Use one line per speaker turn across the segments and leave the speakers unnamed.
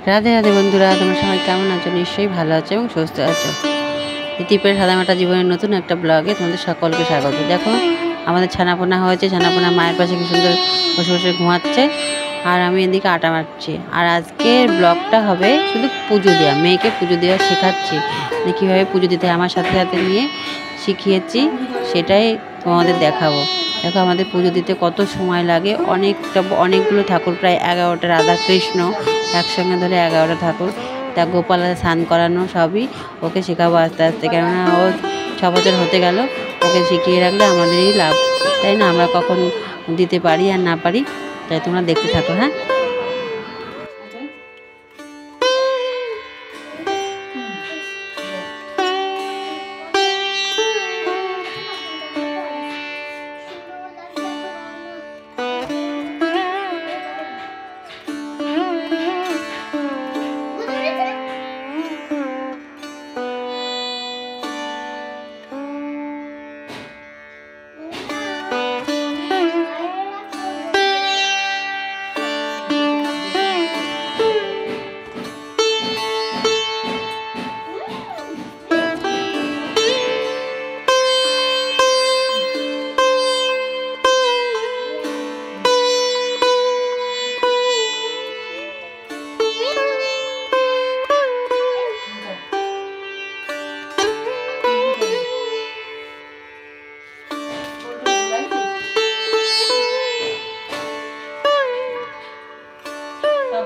রাধে রাধে বন্ধুরা, তোমরা সবাই কেমন আছো? নিশ্চয়ই ভালো আছো এবং সুস্থ আছো। দীপের সাদামাটা জীবনের নতুন একটা ব্লগে তোমাদের সকলকে স্বাগত। দেখো আমাদের ছানাপোনা হয়েছে, ছানাপোনা মায়ের পাশে কি সুন্দর বসে বসে ঘুমাচ্ছে, আর আমি এদিকে আটা মারছি। আর আজকের ব্লগটা হবে শুধু পুজো দেওয়া, মেয়েকে পুজো দেওয়া শেখাচ্ছি, যে কীভাবে পুজো দিতে হয় আমার সাথে সাথে নিয়ে শিখিয়েছি, সেটাই তোমাদের দেখাবো। দেখো আমাদের পুজো দিতে কত সময় লাগে, অনেকগুলো ঠাকুর, প্রায় 11টা রাধা কৃষ্ণ একসঙ্গে ধরে 11টা ঠাকুর, তা গোপালের স্নান করানো সবই ওকে শেখাবো আস্তে আস্তে, কেননা ও 6 বছর হতে গেল। ওকে শিখিয়ে রাখলে আমাদেরই লাভ, তাই না? আমরা কখন দিতে পারি আর না পারি, তাই তোমরা দেখতে থাকো। হ্যাঁ,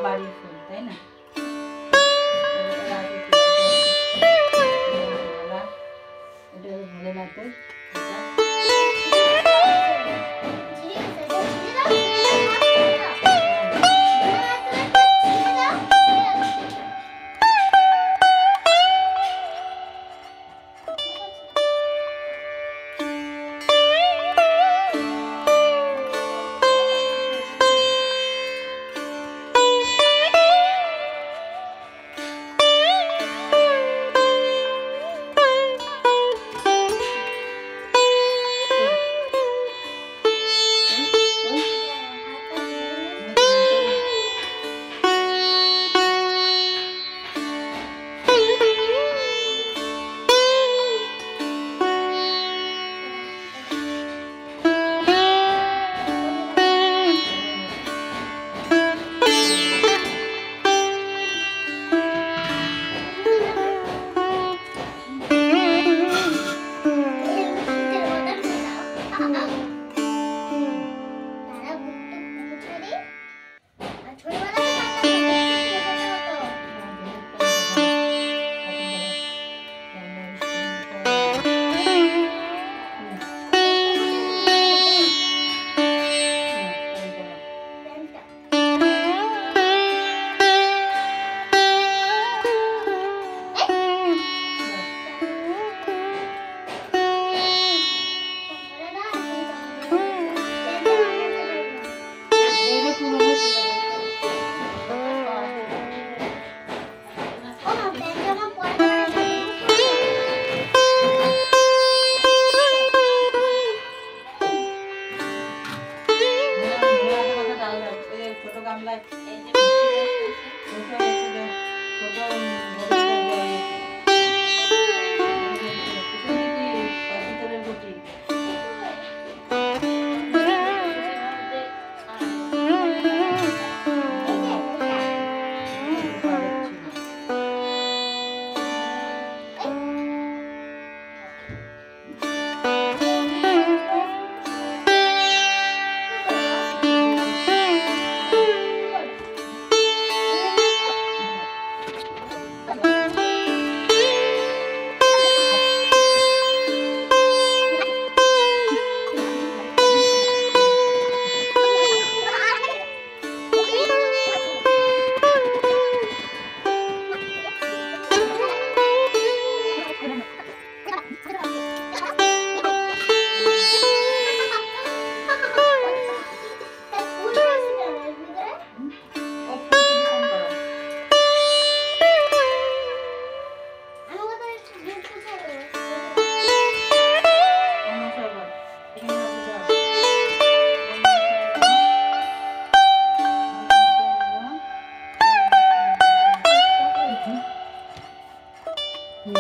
বাড়ির ফুল, তাই না? এটা ভোলেনাথের।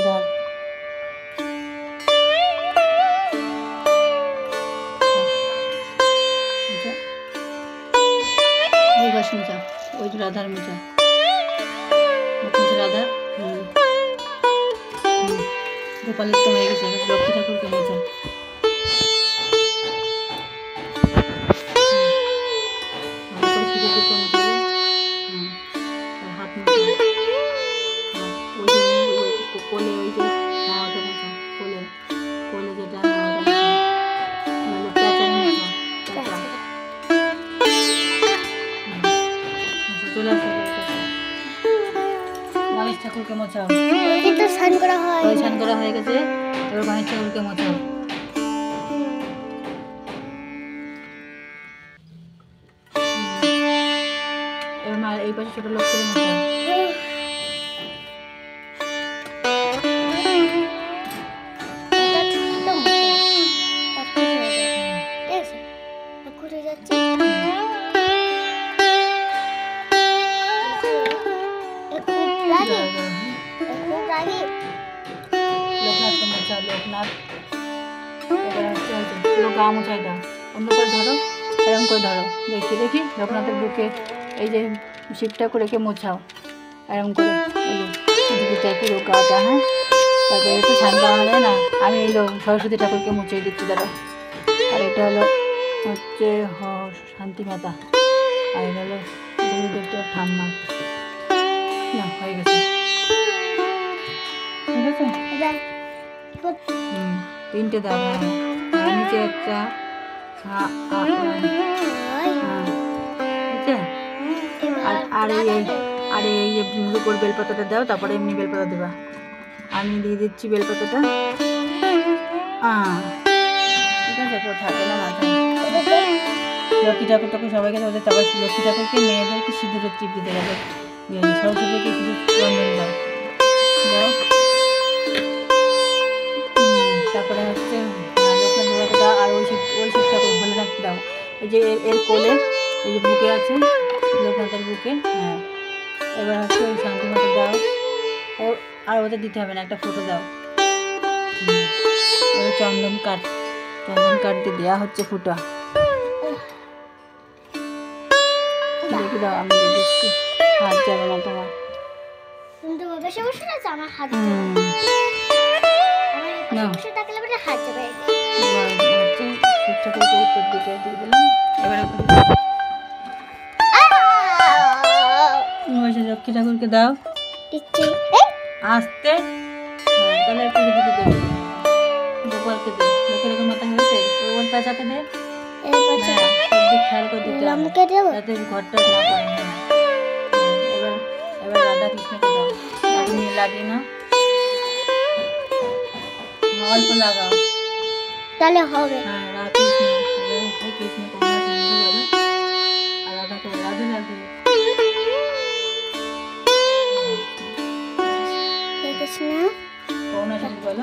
ধর ওই বাস মোচা, ওই রাধার মোচা, রাধা গোপালের তো হয়ে গেছে, লক্ষ্মী ঠাকুরকে মোচা। হাত মোচা, কোলে ওই যে ওটা মোচা, কোলে কোলে যেটা প্যাঁচার মোচা, চলে আসে। গণেশ ঠাকুরকে মোছাও, স্নান করা হয়ে গেছে, এবার গণেশ ঠাকুরকে মোছাও। এবার মা এই পাশে ছোট লোক করে মোছাও। লোকনাথকে মোছাও, লোকনাথ। এবার হচ্ছে গা মোছাই দাও, অন্য করে ধরো, এরকম করে ধরো, দেখি দেখি লোকনাথের বুকে এই যে শিব ঠাকুর রেখে মোছাও, এরকম করে এই যে পুরো গাটা। হ্যাঁ, তারপরে একটু স্নান করা যায় না, আমি এই সরস্বতী ঠাকুরকে মুছিয়ে দিচ্ছি দাঁড়া। আর এটা হলো হচ্ছে শান্তি মাতা, আর এটা হলো গুরুদেবটা ঠাম্মা। না হয়ে গেছে, ঠিক আছে। তিনটে দাও, নিচে একটা, আর এই যে উপর বেলপাতাটা দাও, তারপরে এমনি বেলপাতা দেবা। আমি দিয়ে দিচ্ছি বেলপাতাটা। ঠিক আছে, তো থাকে না মাথায়। লক্ষ্মী ঠাকুর টাকুর সবাইকে ওদের, তারপর লক্ষ্মী ঠাকুরকে মেয়েদেরকে সিঁদুরের টিপ দিতে হবে, সরস্বতীকে শুধু চন্দন দাও দাও। তারপরে হচ্ছে লোকনাথ বাবাকে দাও, আর ওই শিব ঠাকুর ভোলেনাথ দাও। এই যে এর কোলে এই যে বুকে আছে, লোকনাথের বুকে। হ্যাঁ, এবার হচ্ছে ওই শান্তি মাতা দাও, আর ওদের দিতে হবে না, একটা ফটো দাও। ওদের চন্দন কাঠ দিয়ে দেওয়া হচ্ছে ফুটা। দেখি দাও, আমি দেখছি, হাত যাবে না তোমার। লক্ষ্মী ঠাকুরকে দাও আসতে, তাহলে একটু দিতে দেবে। গোপালকে দে, লোকের এখন মাথা হয়েছে, গোপাল পেঁচাকে দে। সব দিক খেয়াল করে দিতে হবে যাতে ঘরটা না পড়ে। এবার রাধা কৃষ্ণকে দাও, লাগিয়ে না, অল্প লাগাও তাহলে হবে। হ্যাঁ, রাধা কৃষ্ণ কৃষ্ণ কমলা সিন্ধু বলো, আর রাধাকে রাধে রাধে কৃষ্ণ কমলা সিন্ধু বলো,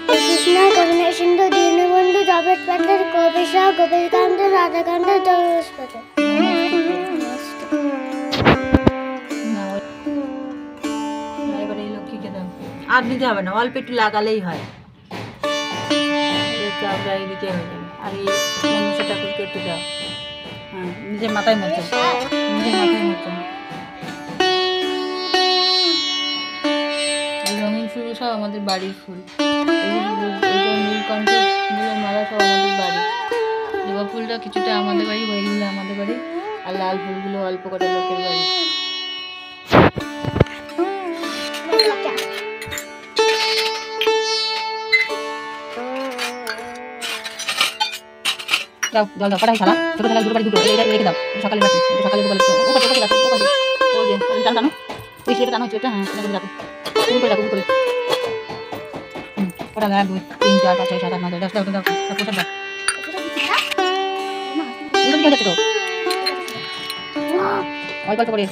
কৃষ্ণ কমলা সিন্ধু দীনবন্ধু জগৎ পাতার কবিশা গোপীকান্ত রাধাকান্ত জগৎপত। আর দিতে হবে না, অল্প একটু লাগালেই হয়, চাপটা এদিকে হয়ে যাবে। আর এই মনসা ঠাকুরকে একটু দাও। হ্যাঁ, নিজের মাথায় মোচো, নিজের মাথায় মোচো। এই রঙিন ফুল সব আমাদের বাড়ির ফুল, এই যে নীলকণ্ঠ ফুলের মালা সব আমাদের বাড়ি। জবা ফুলটা কিছুটা আমাদের বাড়ি, ওইগুলো আমাদের বাড়ি, আর লাল ফুলগুলো অল্প করে লোকের বাড়ি। দাও জল দাও, কড়াই থালা, ছোট থালা দুটো বাড়ি দুটো রেখে দাও, সকালে রাখি, সকালে দুটো ও পাশে রাখো, ও পাশে ওই যে টানো, ওই সেটা টানো, সেটা হ্যাঁ সেটা করে রাখো, তুমি করে রাখো করে। ওটা 1 2 3 4 5 6 7 8 9 10 দাও দাও, পোশাক দাও। ওটা কি হচ্ছে তো ওই গল্প করে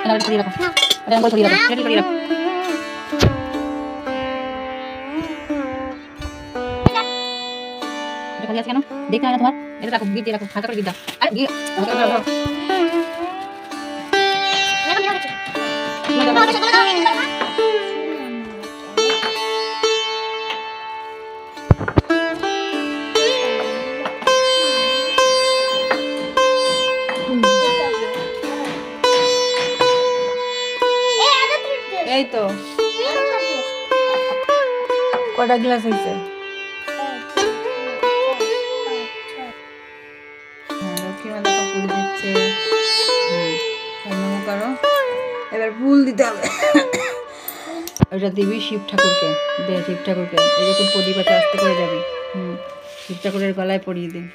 এটা করে রাখো, এটা বল করে রাখো, এটা করে রাখো। খালি আছে কেন দেখতে হয় না তোমার, এটা রাখো, গিয়ে রাখো, হালকা করে গিয়ে দাও। আরে গিয়ে
এই তো কটা গ্লাস হয়েছে? লক্ষ্মী মাতা ফুল দিচ্ছে। করো, এবার ফুল দিতে হবে। ওইটা দিবি শিব ঠাকুরকে, দে শিব ঠাকুরকে। এই যে তোর প্রদীপ আছে, আস্তে করে যাবি। শিব ঠাকুরের গলায় পরিয়ে দিন।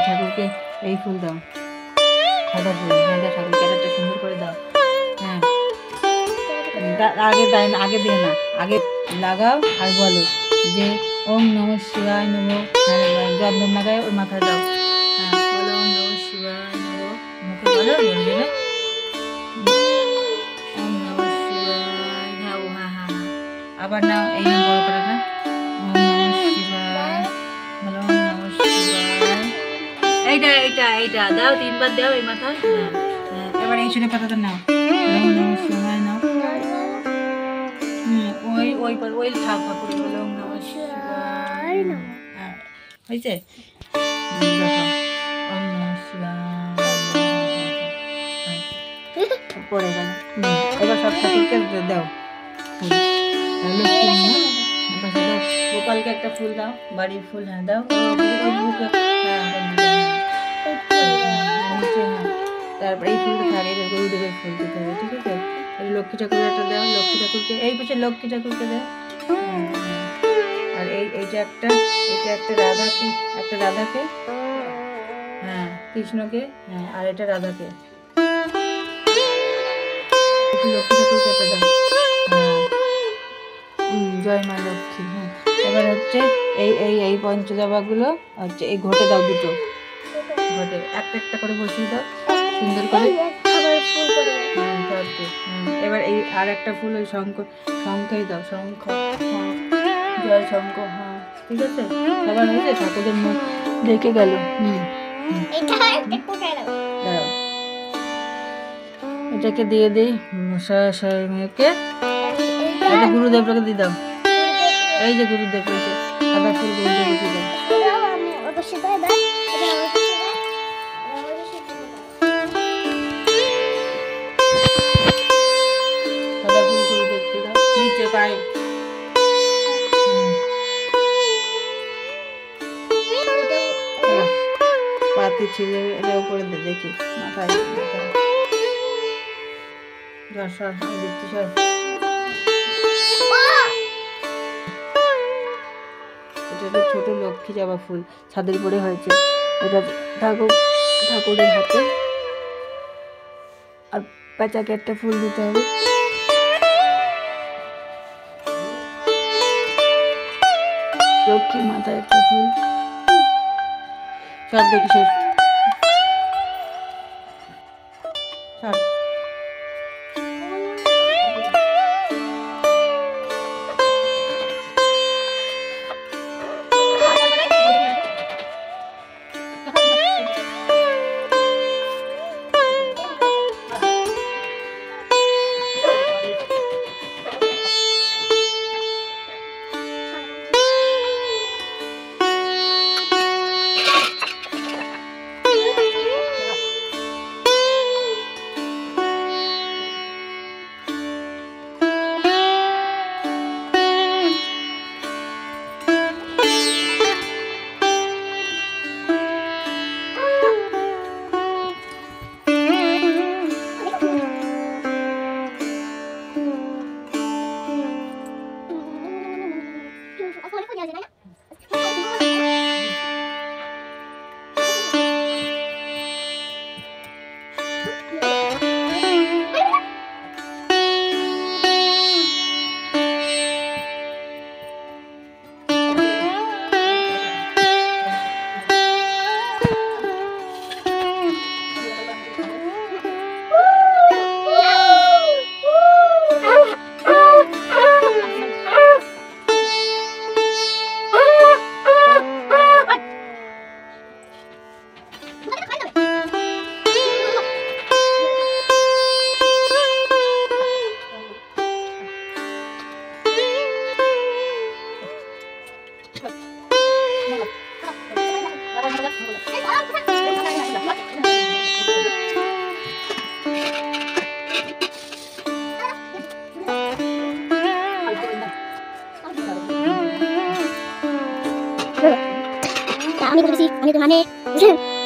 ঠাকুরকে এই ফুল দাও, সাদা ফুল, সাদা ঠাকুর ক্যারেটটা সুন্দর করে দাও। হ্যাঁ, আগে দেয় না, আগে দিয়ে না, আগে লাগাও আর বলো যে ওম নমঃ শিবায় নমঃ। চন্দন লাগায় ওর মাথায় দাও। হ্যাঁ, বলো ওম নমঃ শিবায় নমঃ, মুখে বলো, বলবে না ওম নমঃ শিবায়। হ্যাঁ ও হ্যাঁ হ্যাঁ হ্যাঁ, আবার নাও এই বড় করাটা। ওম নমঃ শিবায়, বলো ওম নমঃ শিবায়। এইটা এইটা এইটা দাও, 3 বার দাও এই মাথায়। হ্যাঁ হ্যাঁ, এবার এই ছোট পাতাটা নাও, ওম নমঃ শিবায় নাও। ওই ওই ওই ঠাকুর বলো ওম নমঃ শিবায়। হ্যাঁ হয়েছে, দেখো ওম নমঃ শিবায় পড়ে গেল। এবার সব ঠাকুরকে দাও ফুল। লক্ষ্মী দাও, গোপালকে একটা ফুল দাও, বাড়ির ফুল। হ্যাঁ দাও, তারপরে এই ফুলটা থাকে, এটা গরুদেবের ফুল দিতে হবে, ঠিক আছে? লক্ষ্মী ঠাকুর একটা দাও, লক্ষ্মী ঠাকুরকে এই পাশে লক্ষ্মী ঠাকুরকে দাও। আর এইটা একটা রাধাকে, একটা রাধাকে, হ্যাঁ কৃষ্ণকে, হ্যাঁ আর এটা রাধাকে। লক্ষ্মী ঠাকুরকে একটা দাও। জয় মা লক্ষ্মী। হ্যাঁ, এবার হচ্ছে এই এই এই পঞ্চজবাগুলো হচ্ছে এই ঘটে দাও, দুটো ঘটে একটা একটা করে বসিয়ে দাও সুন্দর করে। এবার এই আর একটা ফুল ওই শঙ্খই দাও, শঙ্খ, জয় শঙ্খ। হ্যাঁ ঠিক আছে, সবার হয়েছে, ঠাকুরের মুখ দেখে গেল। দাঁড়াও, এটাকে দিয়ে দিই মেয়েকে, এটা গুরুদেবকে দিয়ে দাও। এই যে গুরুদেব, এই যে সাদা ফুল গুরুদেবকে দিয়ে দাও। সাদা ফুল গুরুদেবকে দাও, নিচে পায়ে। পাতি ছিঁড়ে এটা উপরে দেখি মাথায়। সর দিচ্ছি, সর। এটা ছোট লক্ষ্মী জবা ফুল ছাদের উপরে হয়েছে, এটা ঠাকুরের হাতে। আর পেঁচাকে একটা ফুল দিতে হবে। লক্ষ্মী মাথায় একটা ফুল। সব দেখি সব
আমি বলেছি আমি তো মানে বুঝলেন